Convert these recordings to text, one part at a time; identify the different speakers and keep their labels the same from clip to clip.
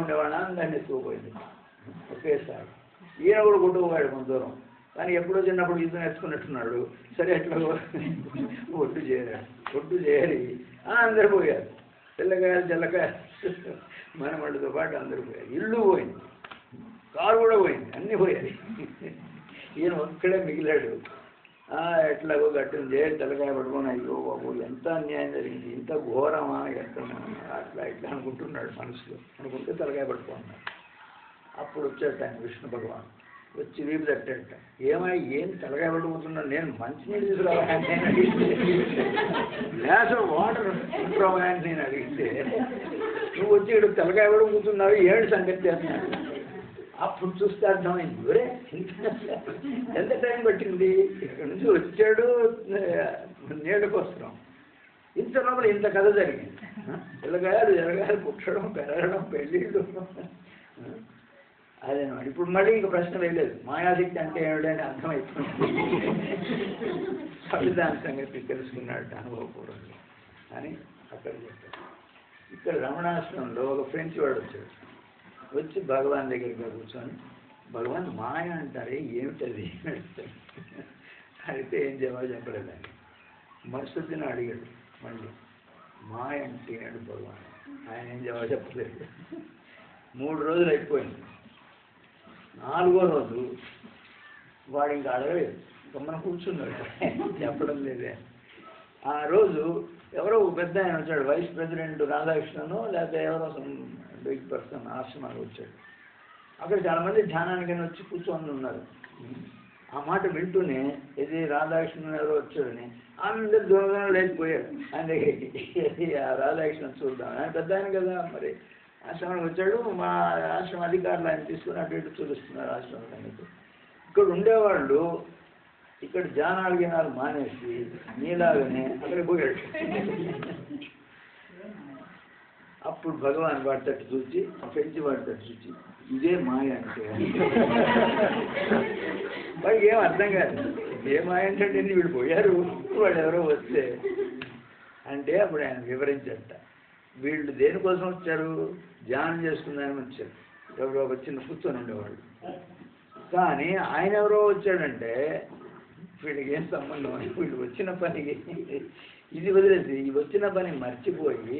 Speaker 1: ఉండేవాళ్ళ దాన్ని ఎత్తుకుపోయింది ఒకేసారి. ఈయన కూడా కొట్టుకుపోయాడు కొంత దూరం, కానీ ఎప్పుడో చిన్నప్పుడు యుద్ధం నేర్చుకున్నట్టున్నాడు. సరే ఎట్లా ఒడ్డు చేరి అందరు పోయారు. తెల్లకాయలు జల్లకాయలు మనమళ్ళతో పాటు అందరూ పోయారు. ఇల్లు పోయింది, కారు కూడా పోయింది, అన్నీ పోయాయి. ఈయన ఒక్కడే మిగిలాడు. ఎట్లాగో గట్టును చేరి తెల్లకాయ పట్టుకొని అయ్యో బాబు ఎంత అన్యాయం జరిగింది, ఇంత ఘోరమా ఎట్లా అట్లా ఇట్లా అనుకుంటున్నాడు మనసులో. అనుకుంటే తెల్లకాయ పట్టుకున్నాడు. అప్పుడు వచ్చాట ఆయన విష్ణు భగవాన్ వచ్చి వీపు తట్టాట. ఏమై ఏం తెల్లకాయ పట్టుకుంటున్నాడు, నేను మంచినీళ్ళు తీసుకురావాలని నేను అడిగితే, గ్లాస్ వాటర్ తీసుకురావాలని నేను అడిగితే, నువ్వు వచ్చి ఇక్కడ తెల్లకాయ పట్టుకుంటున్నావు ఏడు సంగతి చేస్తున్నాడు. అప్పుడు చూస్తే అర్థమైంది, ఒరే ఎంత టైం పట్టింది, ఇక్కడ నుంచి వచ్చాడు నీళ్ళ కోసం, ఇంత లోపల ఇంత కథ జరిగింది. ఎరగాయలు పుట్టడం, పెరగడం, పెళ్ళిళ్ళు, అదేనమాట. ఇప్పుడు మళ్ళీ ఇంక ప్రశ్న వేయలేదు, మాయాశక్తి అంటే ఏమిటని అర్థమైపోయింది. సంవిధాన సంగతి తెలుసుకున్నాడు అనుభవపూర్వకంగా అని అక్కడ చెప్పారు. ఇక్కడ రమణాశ్రమంలో ఒక ఫ్రెంచ్ వాడు వచ్చాడు. వచ్చి భగవాన్ దగ్గరికి కూర్చొని, భగవాన్ మాయ అంటారే ఏమిటది అయితే ఏం జవాబు చెప్పలేదండి. మరుసటిని అడిగాడు మళ్ళీ, మాయ అంటే ఏడు భగవాన్. ఆయన ఏం జవాబు చెప్పలేదు. 3 రోజులు అయిపోయింది. 4వ రోజు వాడు ఇంకా అడగలేదు, గమ్మన కూర్చున్నాడు, చెప్పడం లేదే. ఆ రోజు ఎవరో పెద్ద ఆయన వచ్చాడు, వైస్ ప్రెసిడెంట్ రాధాకృష్ణను లేకపోతే ఎవరో బిగ్ పర్సన్ ఆశ్రమానికి వచ్చాడు. అక్కడ చాలామంది ధ్యానానికైనా వచ్చి కూర్చొని ఉన్నారు. ఆ మాట వింటూనే ఇది రాధాకృష్ణ ఎవరో వచ్చాడని అందరు దూరంగా లేచిపోయాడు ఆయన దగ్గరికి. ఆ రాధాకృష్ణ చూద్దాం, ఆయన పెద్ద ఆయన కదా, మరి ఆశ్రమానికి వచ్చాడు. మా ఆశ్రమ అధికారులు ఆయన తీసుకుని అటు ఇటు చూపిస్తున్నారు ఆశ్రమం సంగతి. ఇక్కడ ఉండేవాళ్ళు ఇక్కడ ధ్యానాలు మానేసి నీలాగానే అక్కడికి పోయాడు. అప్పుడు భగవాన్ వాడి తట్టు చూచి, ఫ్రెంచి వాడి తట్టు చూచి, ఇదే మాయ అంటే. వాడికి ఏం అర్థం కాదు, ఇదే మాయ అంటే వీళ్ళు పోయారు, వాళ్ళు ఎవరో వస్తే అంటే అప్పుడు ఆయన వివరించట. వీళ్ళు దేనికోసం వచ్చారు, ధ్యానం చేసుకుందామని వచ్చారు. ఎవరో ఒక చిన్న కూర్చొని ఉండేవాళ్ళు. కానీ ఆయన ఎవరో వచ్చాడంటే వీళ్ళకి ఏం సంబంధం, వీళ్ళు వచ్చిన పనికి ఇది వదిలేసి ఈ వచ్చిన పని మర్చిపోయి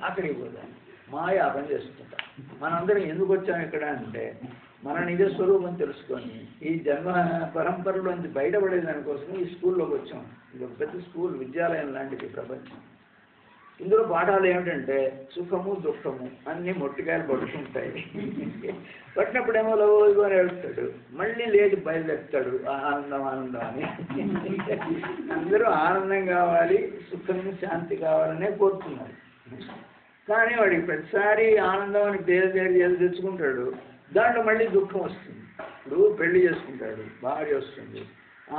Speaker 1: అక్కడికి పోతాను. మాయ ఆ పని చేసుకుంటా. మనందరం ఎందుకు వచ్చాం ఇక్కడ అంటే మన నిజ స్వరూపం తెలుసుకొని ఈ జన్మ పరంపరలోంచి బయటపడే దానికోసం ఈ స్కూల్లోకి వచ్చాం. ఇది ఒక పెద్ద స్కూల్, విద్యాలయం లాంటిది ప్రపంచం. ఇందులో పాఠాలు ఏమిటంటే సుఖము దుఃఖము అన్నీ మొట్టికాయలు పడుతుంటాయి. పట్టినప్పుడేమో లోగో అని ఏడుస్తాడు, మళ్ళీ లేచి బయలుదేరుతాడు ఆనందం ఆనందం అని. అందరూ ఆనందం కావాలి, సుఖం శాంతి కావాలనే కోరుతున్నారు. కానీ వాడికి ప్రతిసారి ఆనందం అని తేలి తెచ్చుకుంటాడు, దాంట్లో మళ్ళీ దుఃఖం వస్తుంది. ఇప్పుడు పెళ్లి చేసుకుంటాడు, భార్య వస్తుంది,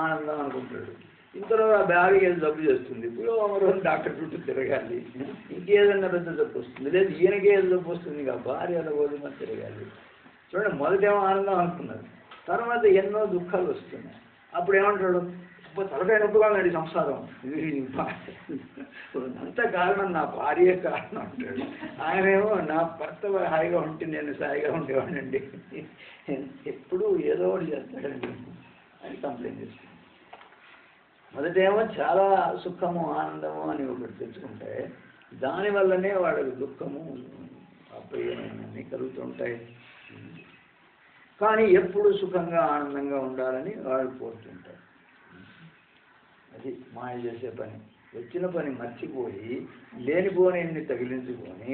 Speaker 1: ఆనందం అనుకుంటాడు. ఇంతలో ఆ భార్యకి ఏదో జబ్బు చేస్తుంది, ఇప్పుడు రోజు డాక్టర్ చుట్టూ తిరగాలి, ఇంకేదన్నా పెద్ద జబ్బు వస్తుంది, లేదు ఈయనకి ఏదో జబ్బు వస్తుంది, ఇంకా భార్య గోధుమ తిరగాలి. చూడండి, మొదటేమో ఆనందం అనుకున్నారు, తర్వాత ఎన్నో దుఃఖాలు వస్తున్నాయి. అప్పుడు ఏమంటాడు, తలకాయ నొప్పిగా ఉన్నాడు ఈ సంసారం, అంత కారణం నా భార్య కారణం అంటాడు. ఆయనేమో నా భర్త హాయిగా ఉంటే నేను సాయిగా ఉండేవాడండి, ఎప్పుడు ఏదో ఒకటి చేస్తాడండి అని కంప్లైంట్ చేస్తాడు. మొదటేమో చాలా సుఖము ఆనందము అని ఒకటి తెచ్చుకుంటే దానివల్లనే వాళ్ళకి దుఃఖము అప్రియమైనవి కలుగుతుంటాయి. కానీ ఎప్పుడు సుఖంగా ఆనందంగా ఉండాలని వాళ్ళు కోరుతుంటారు. అది మాయ చేసే పని. వచ్చిన పని మర్చిపోయి లేనిపోని తగిలించుకొని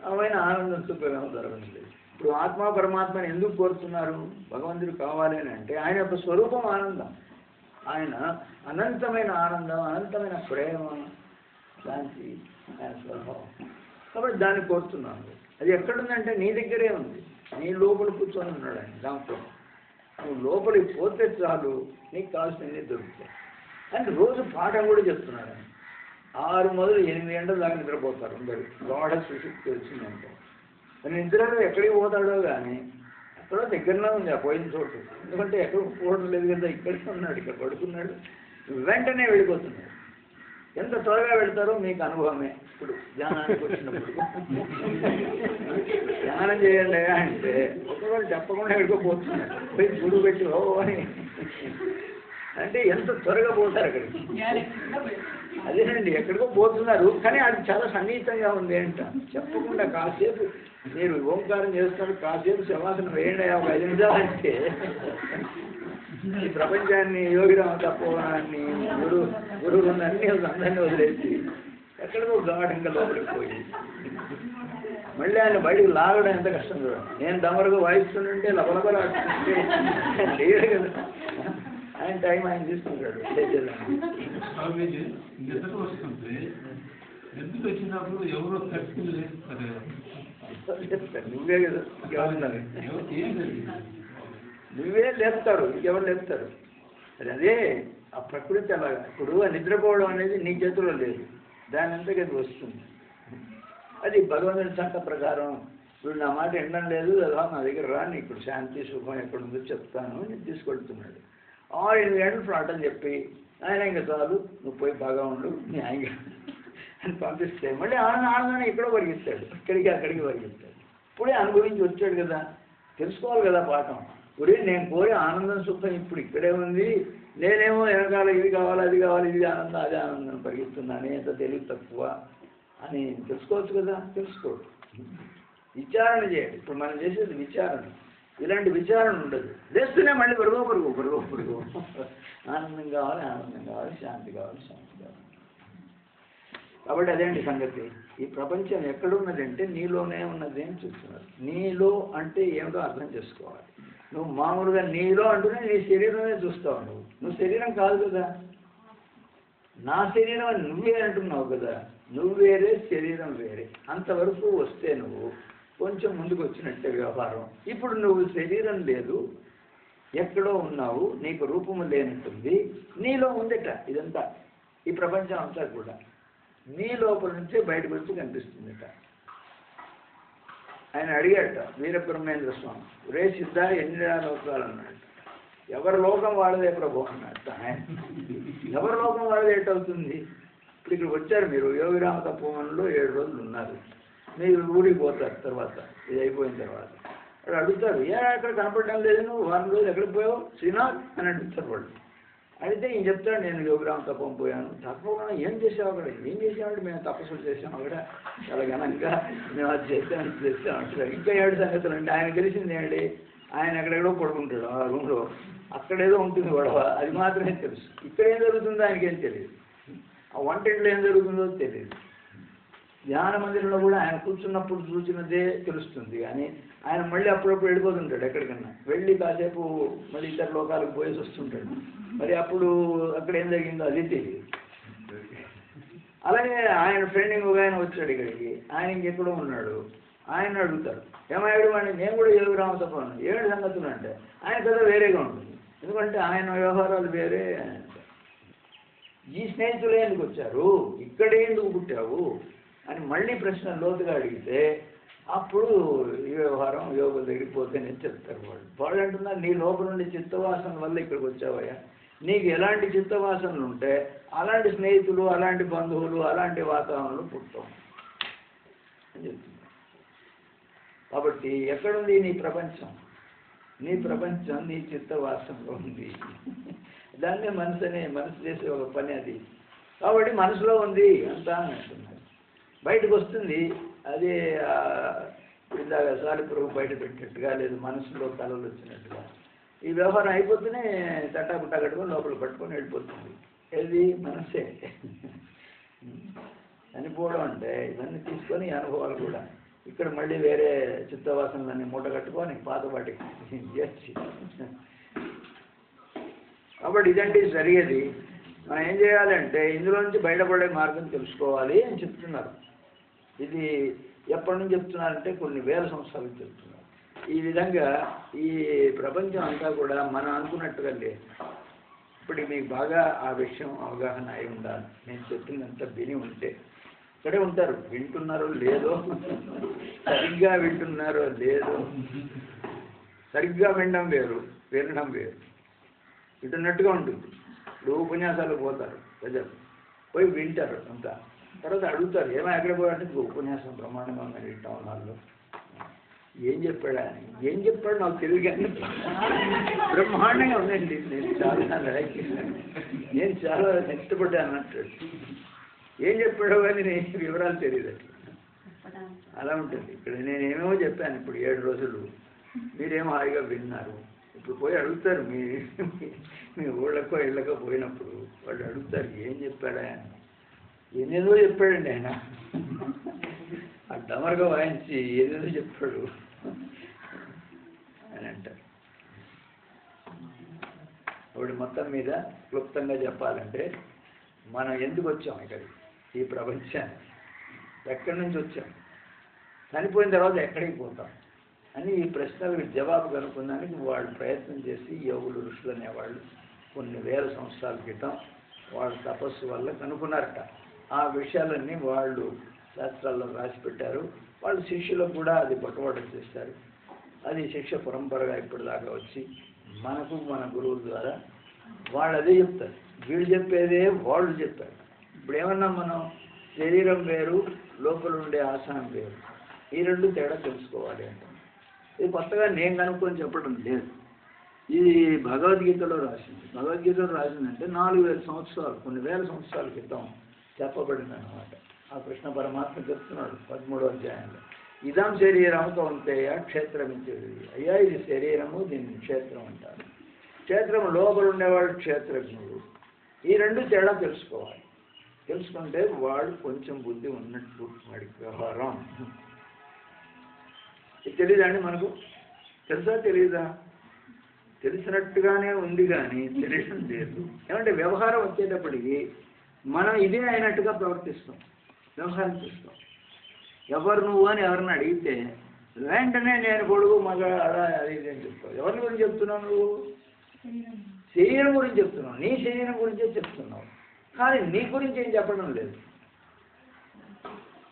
Speaker 1: ఆమెను ఆనందం సుఖంగా దొరకలేదు. ఇప్పుడు ఆత్మ పరమాత్మని ఎందుకు కోరుతున్నారు, భగవంతుడు కావాలి అని అంటే ఆయన యొక్క స్వరూపం ఆనందం, ఆయన అనంతమైన ఆనందం, అనంతమైన ప్రేమ, శాంతి ఆయన స్వభావం. కాబట్టి దాన్ని కోరుతున్నాను. అది ఎక్కడుందంటే నీ దగ్గరే ఉంది, నీ లోపల కూర్చొని ఉన్నాడు ఆయన. దాంట్లో నువ్వు లోపలికి పోతే చాలు నీకు కావాల్సినవి దొరుకుతాయి. అండ్ రోజు పాఠం కూడా చెప్తున్నాడు ఆయన. 6 మొదలు 8 గంటల దాకా నిద్రపోతారు అందరూ, గాఢ సుశక్తి వచ్చిందంటే. నిద్రలో ఎక్కడికి పోతాడో కానీ అక్కడ దగ్గరనే ఉంది ఆ పోయిన చోటు, ఎందుకంటే ఎక్కడికి పోవడం లేదు కదా, ఇక్కడికి ఉన్నాడు, ఇక్కడ పడుకున్నాడు, వెంటనే వెళ్ళిపోతున్నాడు. ఎంత త్వరగా వెళ్తారో మీకు అనుభవమే ఇప్పుడు ధ్యానానికి వచ్చినప్పుడు. ధ్యానం చేయండి అంటే ఒకరోజు చెప్పకుండా ఎక్కడికో పోతున్నాడు, పోయి గురువు పెట్టి ఓ అని అంటే ఎంత త్వరగా పోతారు అక్కడికి. అదేనండి, ఎక్కడికో పోతున్నారు కానీ అది చాలా సన్నిహితంగా ఉంది అంట. చెప్పకుండా కాసేపు మీరు ఓంకారం చేస్తున్నారు, కాసేపు శవాసనం వేయండి ఒక 5 నిమిషాలు అంటే ఈ ప్రపంచాన్ని, యోగిరామ తపోవనాన్ని, గురువులు అన్నీ అందరినీ వదిలేసి ఎక్కడికో గాఢంగా లోపలికి పోయి మళ్ళీ ఆయన బయటకు లాగడం ఎంత కష్టం చూడండి. నేను దమరుగా వాయిస్తుంటే లబలబల లేదు కదా, ఆయన టైం ఆయన తీసుకుంటాడు. నువ్వే కదా, ఇంకెవరున్నారు? నువ్వే లేపుతారు, ఇంకెవరు లేపుతారు? అదే ఆ ప్రకృతి అలాగా. ఇప్పుడు నిద్రపోవడం అనేది నీ చేతిలో లేదు, దాని అంతగా అది వస్తుంది. అది భగవంతుని సంక ప్రకారం ఇప్పుడు నా మాట వినడం లేదు కదా, నా దగ్గర రా, ఇప్పుడు శాంతి సుఖం ఎక్కడుందో చెప్తాను నేను తీసుకెళ్తున్నాడు. 6-8 గంటలు పాఠం చెప్పి ఆయన ఇంకా చాలు నువ్వు పోయి బాగా ఉండు నీ ఆయన అని పంపిస్తే మళ్ళీ ఆనందాన్ని ఎక్కడో పరిగిస్తాడు, ఇక్కడికి అక్కడికి పరిగిస్తాడు. ఇప్పుడే అనుభవించి వచ్చాడు కదా, తెలుసుకోవాలి కదా పాఠం. ఇప్పుడే నేను కోరి ఆనందం సుఖం ఇప్పుడు ఇక్కడే ఉంది, నేనేమో వెనకాల ఇది కావాలి అది కావాలి ఇది ఆనందం అది ఆనందం పరిగిస్తున్నాను, ఎంత తెలివి తక్కువ అని తెలుసుకోవచ్చు కదా. తెలుసుకోవచ్చు, విచారణ చేయండి. ఇప్పుడు మనం చేసేది విచారణ. ఇలాంటి విచారణ ఉండదు, లేస్తూనే మళ్ళీ పరుగు ఆనందం కావాలి ఆనందం కావాలి, శాంతి కావాలి శాంతి కావాలి. కాబట్టి అదేంటి సంగతి. ఈ ప్రపంచం ఎక్కడున్నదంటే నీలోనే ఉన్నది అని చూస్తున్నారు. నీలో అంటే ఏమిటో అర్థం చేసుకోవాలి. నువ్వు మామూలుగా నీలో అంటూనే నీ శరీరమే చూస్తావు. నువ్వు శరీరం కాదు కదా, నా శరీరం అని నువ్వే అంటున్నావు కదా. నువ్వు వేరే శరీరం వేరే, అంతవరకు వస్తే నువ్వు కొంచెం ముందుకు వచ్చినట్టే వ్యవహారం. ఇప్పుడు నువ్వు శరీరం లేదు, ఎక్కడో ఉన్నావు, నీకు రూపము లేనట్టుంది, నీలో ఉందట ఇదంతా. ఈ ప్రపంచం అంతా కూడా నీ లోపల నుంచే బయటకు వచ్చి కనిపిస్తుందట. ఆయన అడిగాట వీరబ్రహ్మేంద్ర స్వామి, రే సిద్ధ ఎన్ని లోకాలు అన్నాడు. ఎవరి లోకం వాళ్ళదే ప్రభు అన్నట్టు. ఆయన ఎవరి లోకం వాళ్ళదే ఎట్టవుతుంది? ఇప్పుడు ఇక్కడికి వచ్చారు మీరు, యోగిరామ తపోవనంలో 7 రోజులు ఉన్నారు. మీరు ఊరికి పోతారు తర్వాత, ఇది అయిపోయిన తర్వాత. వాడు అడుగుతారు, ఎక్కడ కనపడడం లేదు, నువ్వు 1 రోజు ఎక్కడికి పోయావు శ్రీనాథ్ అని అడుగుతారు వాళ్ళు. అడిగితే ఈయన చెప్తాడు, నేను యోగిరామ తపం పోయాను. తప్పకుండా ఏం చేసావు అక్కడ? ఏం చేసామంటే మేము తపస్సులు చేసాము అక్కడ, చాలా ఘనంగా మేము అది చేసాం అంటారు. ఇంకా 7 సంగతులు అంటే ఆయన తెలిసింది ఏంటి, ఆయన ఎక్కడెక్కడో పడుకుంటాడు ఆ రూమ్లో, అక్కడేదో ఉంటుంది గొడవ, అది మాత్రమే తెలుసు. ఇక్కడ ఏం జరుగుతుందో ఆయనకేం తెలియదు, ఆ వంటింట్లో ఏం జరుగుతుందో తెలియదు. ధ్యాన మందిరంలో కూడా ఆయన కూర్చున్నప్పుడు చూసినదే తెలుస్తుంది, కానీ ఆయన మళ్ళీ అప్పుడప్పుడు వెళ్ళిపోతుంటాడు ఎక్కడికన్నా, వెళ్ళి కాసేపు మళ్ళీ ఇతర లోకాలకు పోయేసి వస్తుంటాడు. మరి అప్పుడు అక్కడ ఏం జరిగిందో అది తెలియదు. అలాగే ఆయన ఫ్రెండ్ ఇంకొక ఆయన వచ్చాడు ఇక్కడికి, ఆయన ఇంకెక్కడో ఉన్నాడు. ఆయన అడుగుతారు, ఏమయ్యాడు వాడిని, నేను కూడా యోగిరామ తపం 7 సంగతులు అంటే ఆయన కదా వేరేగా ఉంటుంది, ఎందుకంటే ఆయన వ్యవహారాలు వేరే. ఈ స్నేహితులే ఎందుకు వచ్చారు, ఇక్కడే ఎందుకు పుట్టావు అని మళ్ళీ ప్రశ్న లోతుగా అడిగితే అప్పుడు ఈ వ్యవహారం యోగుల దగ్గరికి పోతేనే చెప్తారు వాళ్ళు. వాళ్ళు అంటున్నారు, నీ లోపల నుండి చిత్తవాసన వల్ల ఇక్కడికి వచ్చావయ్యా, నీకు ఎలాంటి చిత్తవాసనలు ఉంటే అలాంటి స్నేహితులు, అలాంటి బంధువులు, అలాంటి వాతావరణంలో పుట్టాం అని చెప్తున్నారు. కాబట్టి ఎక్కడుంది నీ ప్రపంచం? నీ ప్రపంచం నీ చిత్తవాసనలో ఉంది. దాన్నే మనసు చేసే ఒక పని అది. కాబట్టి మనసులో ఉంది అంతా అని అంటున్నారు. బయటకు వస్తుంది అదే ఇందాక సాలిపురుగు బయట పెట్టినట్టుగా, లేదు మనసులో కలలు వచ్చినట్టుగా. ఈ వ్యవహారం అయిపోతూనే తట్టాపుట్టా కట్టుకొని లోపల పట్టుకొని వెళ్ళిపోతుంది. ఏది మనసే. చనిపోవడం అంటే ఇవన్నీ తీసుకొని అనుభవాలు కూడా ఇక్కడ మళ్ళీ వేరే చిత్తవాసనలన్నీ మూట కట్టుకొని పాత వాటికి చేర్చి. కాబట్టి ఇదంటే జరిగేది. మనం ఏం చేయాలంటే ఇందులో నుంచి బయటపడే మార్గం తెలుసుకోవాలి అని చెప్తున్నారు. ఇది ఎప్పటి నుంచి చెప్తున్నారంటే కొన్ని వేల సంవత్సరాలు చెప్తున్నారు. ఈ విధంగా ఈ ప్రపంచం అంతా కూడా మనం అనుకున్నట్టుగా లేదు. ఇప్పుడు మీకు బాగా ఆ విషయం అవగాహన అయి ఉండాలి. నేను చెప్పిందంతా విని ఉంటే ఇక్కడే ఉంటారు, వింటున్నారో లేదో, సరిగ్గా వింటున్నారో లేదో. సరిగ్గా వినడం వేరు, వినడం వేరు. వింటున్నట్టుగా ఉంటుంది. ఇప్పుడు ఉపన్యాసాలు పోతారు ప్రజలు, పోయి వింటారు అంతా, తర్వాత అడుగుతారు ఏమో ఎక్కడ పోయాలంటే ఉపన్యాసం బ్రహ్మాండంగా ఉందని టౌన్ హాల్లో. ఏం చెప్పాడా ఏం చెప్పాడు నాకు తెలియదు కానీ బ్రహ్మాండంగా ఉందండి. నేను చాలా ఇష్టపడ్డాను అన్నట్టు. ఏం చెప్పాడో కానీ నేను వివరాలు తెలియదు. అలా ఉంటుంది. ఇక్కడ నేనేమేమో చెప్పాను. ఇప్పుడు 7 రోజులు మీరేమో హాయిగా విన్నారు. ఇప్పుడు పోయి అడుగుతారు మీ ఊళ్ళకో ఇళ్ళకో పోయినప్పుడు వాళ్ళు అడుగుతారు ఏం చెప్పాడా అని. ఏదేదో చెప్పాడండి ఆయన. ఆ డమరుగా వాయించి ఏదేదో చెప్పాడు అని అంటారు. ఇప్పుడు మొత్తం మీద క్లుప్తంగా చెప్పాలంటే మనం ఎందుకు వచ్చాం ఇక్కడికి, ఈ ప్రపంచాన్ని ఎక్కడి నుంచి వచ్చాం, చనిపోయిన తర్వాత ఎక్కడికి పోతాం అని ఈ ప్రశ్నలకు జవాబు కనుక్కోడానికి వాళ్ళు ప్రయత్నం చేసి యోగులు ఋషులు అనేవాళ్ళు కొన్ని వేల సంవత్సరాల క్రితం వాళ్ళ తపస్సు వల్ల కనుక్కున్నారట. ఆ విషయాలన్నీ వాళ్ళు శాస్త్రాల్లో రాసి పెట్టారు. వాళ్ళ శిష్యులకు కూడా అది పట్టుబడి చేస్తారు. అది శిక్ష పరంపరగా ఇప్పటిదాకా వచ్చి మనకు మన గురువుల ద్వారా వాళ్ళు అదే చెప్తారు. వీళ్ళు చెప్పేదే వాళ్ళు చెప్పారు. ఇప్పుడు ఏమన్నా మనం శరీరం వేరు, లోపల ఉండే ఆసనం వేరు, ఈ 2 తేడా తెలుసుకోవాలి అంటే ఇది కొత్తగా నేను కనుక్కొని చెప్పడం లేదు. ఇది భగవద్గీతలో రాసింది. భగవద్గీతలో రాసిందంటే 4000 సంవత్సరాలు, కొన్ని వేల సంవత్సరాల క్రితం చెప్పబడింది అన్నమాట. ఆ కృష్ణ పరమాత్మ చెప్తున్నాడు 13వ అధ్యాయంలో, ఇదం శరీరం కౌంతేయ క్షేత్రం ఇచ్చేది. అయ్యా ఇది శరీరము, దీన్ని క్షేత్రం అంటారు. క్షేత్రం లోపల ఉండేవాడు క్షేత్రజ్ఞుడు. ఈ 2 తేడా తెలుసుకోవాలి. తెలుసుకుంటే వాడు కొంచెం బుద్ధి ఉన్నట్టు వాడికి వ్యవహారం. ఇది తెలియదండి మనకు? తెలుసా తెలియదా? తెలిసినట్టుగానే ఉంది కానీ తెలియడం లేదు. ఏమంటే వ్యవహారం వచ్చేటప్పటికి మనం ఇదే అయినట్టుగా ప్రవర్తిస్తాం, వ్యవహారం చేస్తాం. ఎవరు నువ్వు అని ఎవరిని అడిగితే వెంటనే నేను పొడుగు మగ అలా అది ఇది అని చెప్తావు. ఎవరి గురించి చెప్తున్నావు నువ్వు? శరీరం గురించి చెప్తున్నావు. నీ శరీరం గురించే చెప్తున్నావు, కానీ నీ గురించి ఏం చెప్పడం లేదు.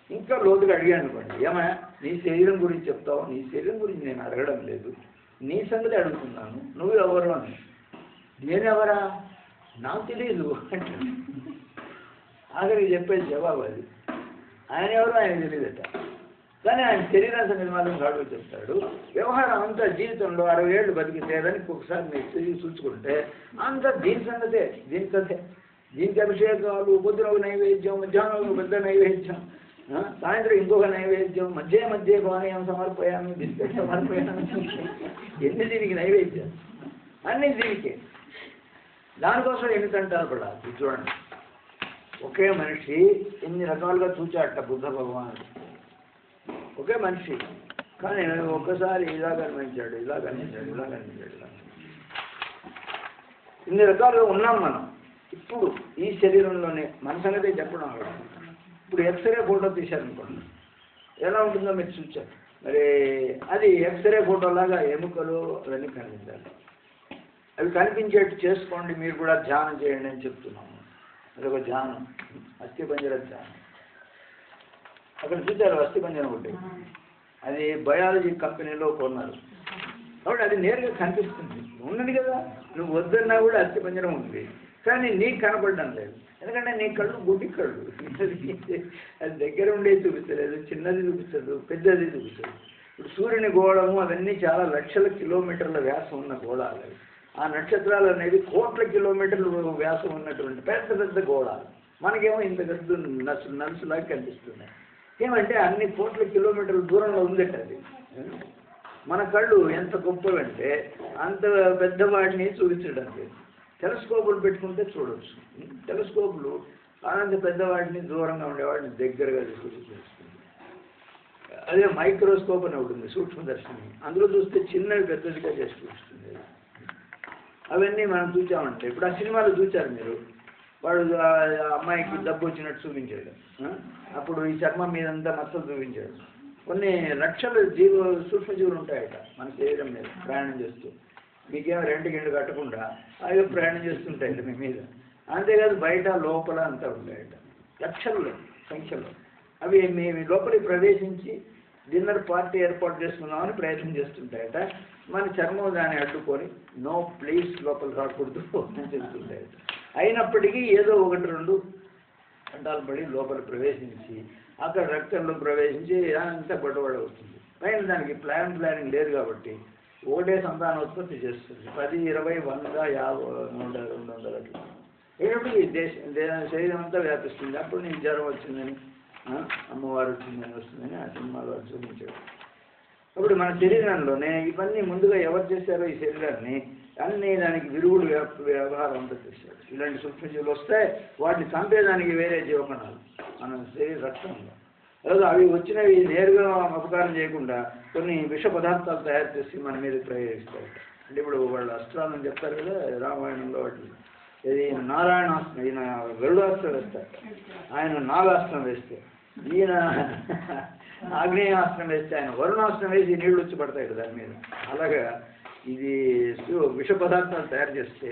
Speaker 1: ఇంకా లోతుగా అడిగాను అనుకోండి, ఏమయ్యా నీ శరీరం గురించి చెప్తావు? నీ శరీరం గురించి నేను అడగడం లేదు, నీ సంగతి అడుగుతున్నాను. నువ్వు ఎవరు అని. నేనెవరా? నాకు తెలియదు అంటే ఆఖరికి చెప్పేది జవాబు అది. ఆయన ఎవరు ఆయన తెలియదట, కానీ ఆయన శరీరం సంగతి మాత్రం కాడు చెప్తాడు. వ్యవహారం అంతా జీవితంలో 60 ఏళ్ళు బతికితే దానికి ఒకసారి మీరు తిరిగి చూసుకుంటే అంతా దీని సంగతే, దీని కథే. దీనికి అభిషేకాలు, పొద్దున ఒక నైవేద్యం, మధ్యాహ్నం ఒక పెద్ద నైవేద్యం, సాయంత్రం ఇంకొక నైవేద్యం, మధ్య పానీయం సమర్పయామి, బిస్కెట్ సమర్పయామి. ఎన్ని దీనికి నైవేద్యం, అన్నీ దీనికే. దానికోసం ఎన్ని తంటాలు పడాలి చూడండి. ఒకే మనిషి ఎన్ని రకాలుగా చూచాట బుద్ధ భగవానుడు. ఒకే మనిషి కానీ ఒక్కసారి ఇలా కనిపించాడు, ఇలా కనిపించాడు, ఇలా కనిపించాడు, ఇలా. ఇన్ని రకాలుగా ఉన్నాం మనం. ఇప్పుడు ఈ శరీరంలోనే మన సంగతే చెప్పడం అవ్వడం. ఇప్పుడు ఎక్స్రే ఫోటో తీశారనుకోండి, ఎలా ఉంటుందో మీరు చూచారు. మరి అది ఎక్స్రే ఫోటోలాగా ఎముకలు అవన్నీ కనిపించాలి. అవి కనిపించేట్టు చేసుకోండి. మీరు కూడా ధ్యానం చేయండి అని చెప్తున్నాము. అదొక ధ్యానం, అస్థిపంజర ధ్యానం. అక్కడ చూశారు అస్థిపంజరం ఒకటి, అది బయాలజీ కంపెనీలో కొన్నారు. కాబట్టి అది నేరుగా కనిపిస్తుంది, ఉన్నది కదా. నువ్వు వద్దన్నా కూడా అస్థిపంజరం ఉంది, కానీ నీకు కనపడడం లేదు. ఎందుకంటే నీ కళ్ళు గుడ్డి కళ్ళు. అది దగ్గర ఉండేది చూపించలేదు, చిన్నది చూపించదు, పెద్దది చూపించదు. ఇప్పుడు సూర్యుని గోళము అవన్నీ చాలా లక్షల కిలోమీటర్ల వ్యాసం ఉన్న గోళాలు. ఆ నక్షత్రాలు అనేవి కోట్ల కిలోమీటర్ల వ్యాసం ఉన్నటువంటి పెద్ద పెద్ద గోళాలు. మనకేమో ఇంత గద్దు నలుసులాగా కనిపిస్తున్నాయి. ఏమంటే అన్ని కోట్ల కిలోమీటర్ల దూరంలో ఉందట అది. మన కళ్ళు ఎంత గొప్పవంటే అంత పెద్దవాడిని చూపించడం లేదు. టెలిస్కోపులు పెట్టుకుంటే చూడవచ్చు. టెలిస్కోపులు అంత పెద్దవాడిని, దూరంగా ఉండేవాడిని దగ్గరగా చూపిస్తుంది. అదే మైక్రోస్కోప్ అని ఉంటుంది, సూక్ష్మదర్శిని. అందులో చూస్తే చిన్నవి పెద్దదిగా చేసి చూపిస్తుంది. అవన్నీ మనం చూసామంటే ఇప్పుడు ఆ సినిమాలో చూచారు మీరు, వాడు అమ్మాయికి డబ్బు వచ్చినట్టు చూపించాడు. అప్పుడు ఈ చర్మం మీదంతా మచ్చలు చూపించాడు. కొన్ని లక్షల సూక్ష్మజీవులు ఉంటాయట మన శరీరం మీద ప్రయాణం చేస్తూ. మీకేమో రెంట్ గిండు కట్టకుండా అవి ప్రయాణం చేస్తుంటాయట మీ మీద. అంతేకాదు బయట లోపల అంతా ఉంటాయట లక్షల్లో సంఖ్యలో. అవి మీ లోపలికి ప్రవేశించి డిన్నర్ పార్టీ ఏర్పాటు చేసుకుందామని ప్రయత్నం చేస్తుంటాయట. మన చర్మం దాన్ని అడ్డుకొని నో ప్లీజ్ లోపల రాకూడదు అని చెప్తుంటాయట. అయినప్పటికీ ఏదో 1-2 గంటలు పడి లోపల ప్రవేశించి అక్కడ రక్తంలో ప్రవేశించి అంతా బొడబడ అవుతుంది. పైన దానికి ప్లానింగ్ లేదు కాబట్టి ఒకటే సంతానోత్పత్తి చేస్తుంది. 10, 20, 100, 50, 100, 200 అట్లా ఏమిటి శరీరం అంతా వ్యాపిస్తుంది. అప్పుడు నీకు జ్వరం వచ్చిందని, అమ్మవారు వచ్చిందని వస్తుందని ఆ సినిమాలో చూపించాడు. అప్పుడు మన శరీరంలోనే ఇవన్నీ ముందుగా ఎవరు చేశారో ఈ శరీరాన్ని అన్నీ దానికి విరుగుడు వ్యవహారం అంతా చేశారు. ఇలాంటి సూక్ష్మజీవులు వస్తే వాటిని చంపేదానికి వేరే జీవకణాలు మన శరీర రక్తంలో, అలాగే అవి వచ్చినవి నేరుగా అపకారం చేయకుండా కొన్ని విష పదార్థాలు తయారు చేసి మన మీద ప్రయోగిస్తారు. అంటే ఇప్పుడు వాళ్ళు అస్త్రాలను చెప్తారు కదా రామాయణంలో, వాటి ఇది నారాయణాస్త్రం, ఈయన గరుడాస్త్రం వేస్తారు, ఆయన నాగాస్త్రం వేస్తే, ఈయన ఆగ్నేయాస్త్రం వేస్తే, ఆయన వరుణాస్త్రం వేసి నీళ్లు వచ్చి పడతాయి కదా దాని మీద. అలాగా ఇది విష పదార్థాలు తయారు చేస్తే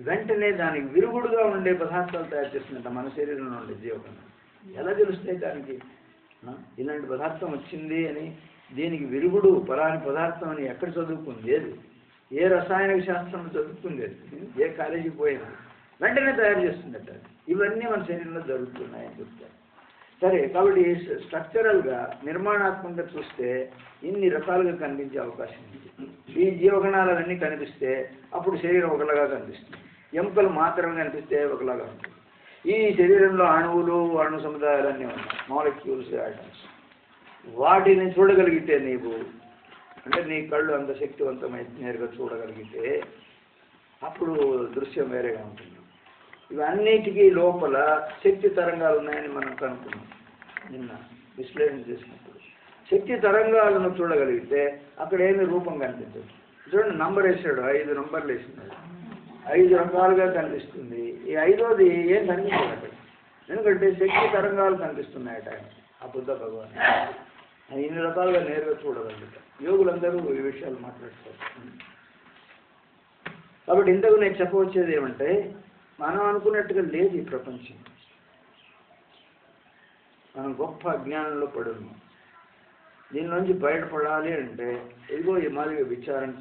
Speaker 1: వెంటనే దానికి విరుగుడుగా ఉండే పదార్థాలు తయారు చేస్తుందంట మన శరీరంలో ఉండే జీవకణం. ఎలా తెలుస్తాయి దానికి ఇలాంటి పదార్థం వచ్చింది అని? దీనికి విరుగుడు పలాని పదార్థం అని ఎక్కడ చదువుకుంది? ఏది ఏ రసాయనిక శాస్త్రం చదువుకుంది? ఏ కాలేజీకి పోయింది? వెంటనే తయారు చేస్తుందట. ఇవన్నీ మన శరీరంలో జరుగుతున్నాయని చెప్తారు. సరే, కాబట్టి స్ట్రక్చరల్గా నిర్మాణాత్మకంగా చూస్తే ఇన్ని రకాలుగా కనిపించే అవకాశం ఉంది. ఈ జీవకణాలన్నీ కనిపిస్తే అప్పుడు శరీరం ఒకలాగా కనిపిస్తుంది. ఎముకలు మాత్రమే కనిపిస్తే ఒకలాగా ఉంటుంది. ఈ శరీరంలో అణువులు, అణు సముదాయాలన్నీ ఉన్నాయి, మాలిక్యూల్స్, ఐటమ్స్. వాటిని చూడగలిగితే నీవు, అంటే నీ కళ్ళు అంత శక్తివంతమై నేరుగా చూడగలిగితే అప్పుడు దృశ్యం వేరేగా ఉంటుంది. ఇవన్నిటికీ లోపల శక్తి తరంగాలు ఉన్నాయని మనం కనుక్కున్నాం నిన్న విశ్లేషణ చేసినప్పుడు. శక్తి తరంగాలను చూడగలిగితే అక్కడ ఏమి రూపం కనిపించదు. చూడండి, నంబర్ వేసాడు, 5 నంబర్లు వేసినాడు, 5 రకాలుగా కనిపిస్తుంది. ఈ 5వది ఏం కనిపించదు అక్కడ, ఎందుకంటే శక్తి తరంగాలు కనిపిస్తున్నాయట ఆ బుద్ధ భగవాన్. ఇన్ని రకాలుగా నేరుగా చూడగలుగుతారు. యోగులందరూ ఈ విషయాలు మాట్లాడతారు. కాబట్టి ఇంతకు నేను చెప్పవచ్చేది ఏమంటే, మనం అనుకున్నట్టుగా లేదు ఈ ప్రపంచం. మనం గొప్ప అజ్ఞానంలో పడి ఉన్నాం. దీనిలోంచి బయటపడాలి అంటే ఇదిగో ఈ మాదిరిగా విచారణ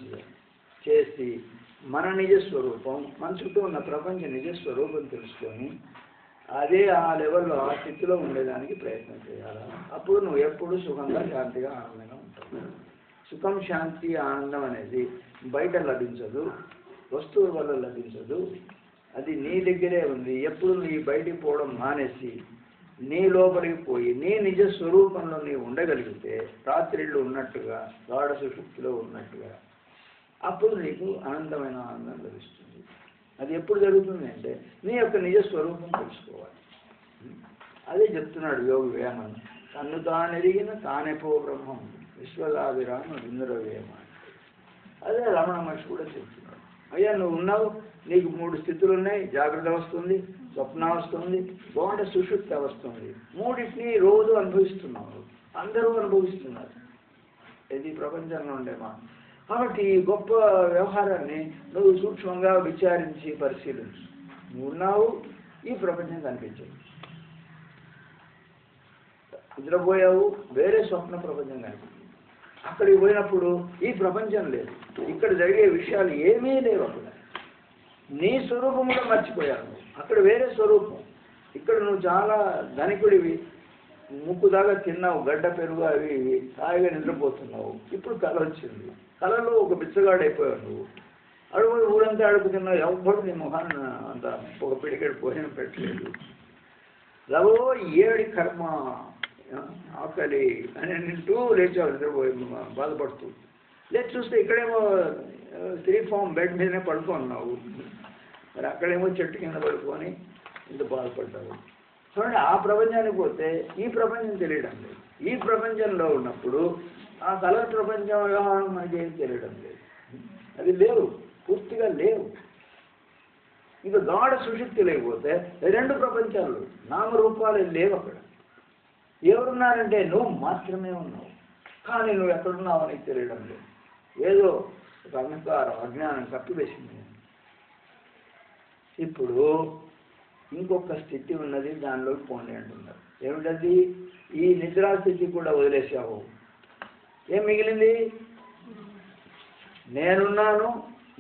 Speaker 1: చేసి మన నిజస్వరూపం, మన చుట్టూ ఉన్న ప్రపంచ నిజస్వరూపం తెలుసుకొని అదే ఆ లెవెల్లో ఆ స్థితిలో ఉండేదానికి ప్రయత్నం చేయాలి. అప్పుడు నువ్వు ఎప్పుడు సుఖంగా, శాంతిగా, ఆనందంగా ఉంటావు. సుఖం, శాంతి, ఆనందం అనేది బయట లభించదు, వస్తువుల వల్ల లభించదు. అది నీ దగ్గరే ఉంది. ఎప్పుడు నీ బయటికి పోవడం మానేసి నీ లోపలికి పోయి నీ నిజ స్వరూపంలో నీవు ఉండగలిగితే, రాత్రిళ్ళు ఉన్నట్టుగా, గాఢ సుషుప్తిలో ఉన్నట్టుగా, అప్పుడు నీకు అనంతమైన ఆనందం లభిస్తుంది. అది ఎప్పుడు జరుగుతుంది అంటే నీ యొక్క నిజ స్వరూపం తెలుసుకోవాలి. అదే చెప్తున్నాడు యోగి వేమన్. తన్ను తానెరిగిన తానెపో బ్రహ్మం విశ్వదాభిరామ ఇంద్ర వేమ. అదే రమణ మహర్షి కూడా చెప్తున్నాడు. అయ్యా నువ్వు ఉన్నావు, నీకు 3 స్థితులు ఉన్నాయి. జాగ్రత్త వస్తుంది, స్వప్నావస్థ ఉంది, బాగుంటే సుషుప్తి వస్తుంది. 3టిని రోజు అనుభవిస్తున్నావు, అందరూ అనుభవిస్తున్నారు. ఇది ప్రపంచంలో ఉండే మా. కాబట్టి ఈ గొప్ప వ్యవహారాన్ని నువ్వు సూక్ష్మంగా విచారించి పరిశీలించు. నువ్వు ఉన్నావు, ఈ ప్రపంచం కనిపించదు. నిద్రపోయావు, వేరే స్వప్న ప్రపంచం కనిపించింది. అక్కడికి పోయినప్పుడు ఈ ప్రపంచం లేదు, ఇక్కడ జరిగే విషయాలు ఏమీ లేవు. అక్కడ నీ స్వరూపం కూడా మర్చిపోయావు. అక్కడ వేరే స్వరూపం. ఇక్కడ నువ్వు చాలా ధనికుడివి, ముక్కు దాకా తిన్నావు, గడ్డ పెరుగు అవి ఇవి, హాయిగా నిద్రపోతున్నావు. ఇప్పుడు కళ వచ్చింది, కళలో ఒక బిచ్చగాడు అయిపోయావు. నువ్వు అడుగు ఊరంతా అడుగుతున్నావు, ఎవరు నీ మొహాన్ని అంత ఒక పిడికెడు భోజనం పెట్టలేదు. రవో ఏడి కర్మ, ఆకలి అని నింటూ లేచావు నిద్రపోయి బాధపడుతూ. లేచి చూస్తే ఇక్కడేమో 3 ఫామ్ బెడ్ మీదనే పడుకున్నావు, మరి అక్కడేమో చెట్టు కింద పడుకొని ఇంత బాధపడ్డావు. చూడండి, ఆ ప్రపంచానికి పోతే ఈ ప్రపంచం తెలియడం లేదు. ఈ ప్రపంచంలో ఉన్నప్పుడు ఆ కలర్ ప్రపంచం వ్యవహారం మనకేం తెలియడం లేదు. అది లేవు, పూర్తిగా లేవు. ఇక గాఢ సుశక్తి లేకపోతే 2 ప్రపంచాలు, నామరూపాలు లేవు. అక్కడ ఎవరున్నారంటే నువ్వు మాత్రమే ఉన్నావు, కానీ నువ్వు ఎక్కడున్నావు అని తెలియడం లేదు. ఏదో ఒక అహంకారం, అజ్ఞానం కప్పివేసింది. ఇప్పుడు ఇంకొక స్థితి ఉన్నది, దానిలోకి పోండి అంటున్నారు. ఏమిటది? ఈ నిద్రాస్థితి కూడా వదిలేసావు. ఏం మిగిలింది? నేనున్నాను,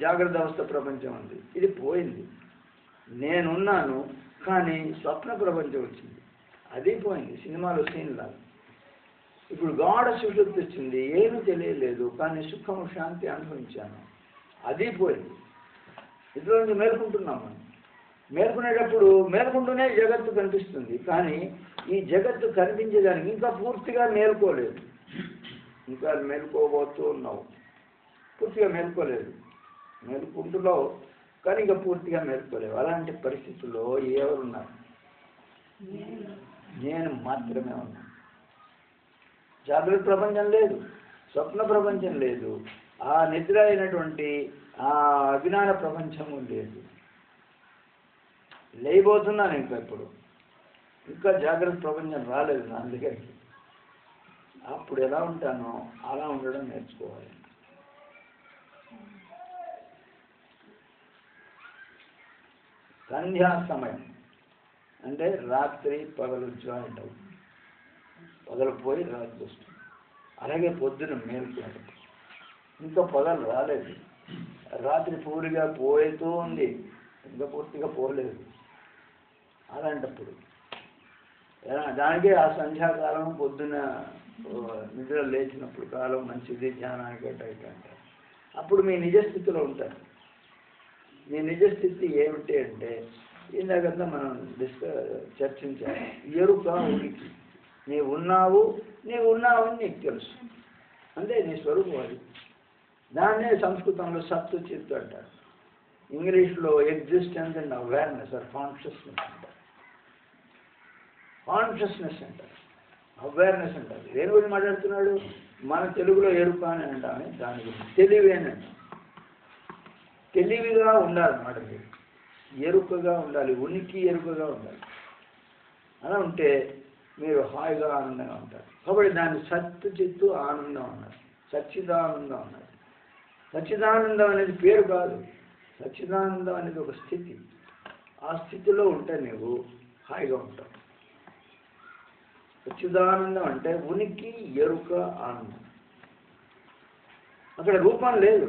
Speaker 1: జాగ్రత్త అవస్థ ప్రపంచం ఉంది, ఇది పోయింది. నేనున్నాను కానీ స్వప్న ప్రపంచం వచ్చింది, అది పోయింది. సినిమాలో సీన్ లాగా ఇప్పుడు గాఢ సుషుప్తి వచ్చింది, ఏమీ తెలియలేదు, కానీ సుఖము శాంతి అనుభవించాను, అది పోయింది. ఇందులో నుంచి మేల్కుంటున్నాం మనం. మేల్కొనేటప్పుడు మేల్కుంటూనే జగత్తు కనిపిస్తుంది, కానీ ఈ జగత్తు కనిపించేదానికి ఇంకా పూర్తిగా మేల్కోలేదు. ఇంకా మేల్కోబోతూ ఉన్నావు, పూర్తిగా మేల్కోలేదు. మేల్కుంటున్నావు కానీ ఇంకా పూర్తిగా మేల్కోలేవు. అలాంటి పరిస్థితుల్లో ఎవరున్నారు? నేను మాత్రమే ఉన్నాను. జాగ్రత్త ప్రపంచం లేదు, స్వప్న ప్రపంచం లేదు, ఆ నిద్ర అయినటువంటి ఆ అజ్ఞాన ప్రపంచము లేదు. లేయబోతున్నాను ఇంకా జాగ్రత్త ప్రపంచం రాలేదు నా దగ్గరికి. అప్పుడు ఎలా ఉంటానో అలా ఉండడం నేర్చుకోవాలి. సంధ్యా సమయం అంటే రాత్రి పగలు జాయింట్ అవుతుంది. పగలు పోయి రాత్రి వస్తుంది. అలాగే పొద్దున మేల్కొనడం. ఇంకా పగలు రాలేదు, రాత్రి పూర్తిగా పోతూ ఉంది, ఇంకా పూర్తిగా పోలేదు. అలాంటప్పుడు దానికే ఆ సంధ్యాకాలం పొద్దున నిద్ర లేచినప్పుడు కాలం మంచిది, ధ్యానానికి అంటారు. అప్పుడు మీ నిజస్థితిలో ఉంటారు. మీ నిజస్థితి ఏమిటి అంటే ఇందాకంతా మనం చర్చించాలి. ఎరుక ఉనికి. నీవు ఉన్నావని నీకు తెలుసు, అంటే నీ స్వరూపం అది. దాన్నే సంస్కృతంలో సత్తు చిత్తు అంటారు. ఇంగ్లీష్లో existence and awareness are consciousness అంటారు. కాన్షియస్నెస్ అంటారు, అవేర్నెస్ అంటారు. దేని గురించి మాట్లాడుతున్నాడు? మన తెలుగులో ఎరుక అని అంటామని దాని గురించి. తెలివి అని అంటాం. తెలివిగా ఉండాలన్నమాట. మీరు ఎరుకగా ఉండాలి, ఉనికి ఎరుకగా ఉండాలి. అలా ఉంటే మీరు హాయిగా ఆనందంగా ఉంటారు. కాబట్టి దాన్ని సత్తు చిత్తు ఆనందం అన్నారు, సచ్చిదానందం అన్నారు. సచ్చిదానందం అనేది పేరు కాదు, సచ్చిదానందం అనేది ఒక స్థితి. ఆ స్థితిలో ఉంటే నువ్వు హాయిగా ఉంటావు. సచ్చిదానందం అంటే ఉనికి ఎరుక ఆనందం. అక్కడ రూపం లేదు,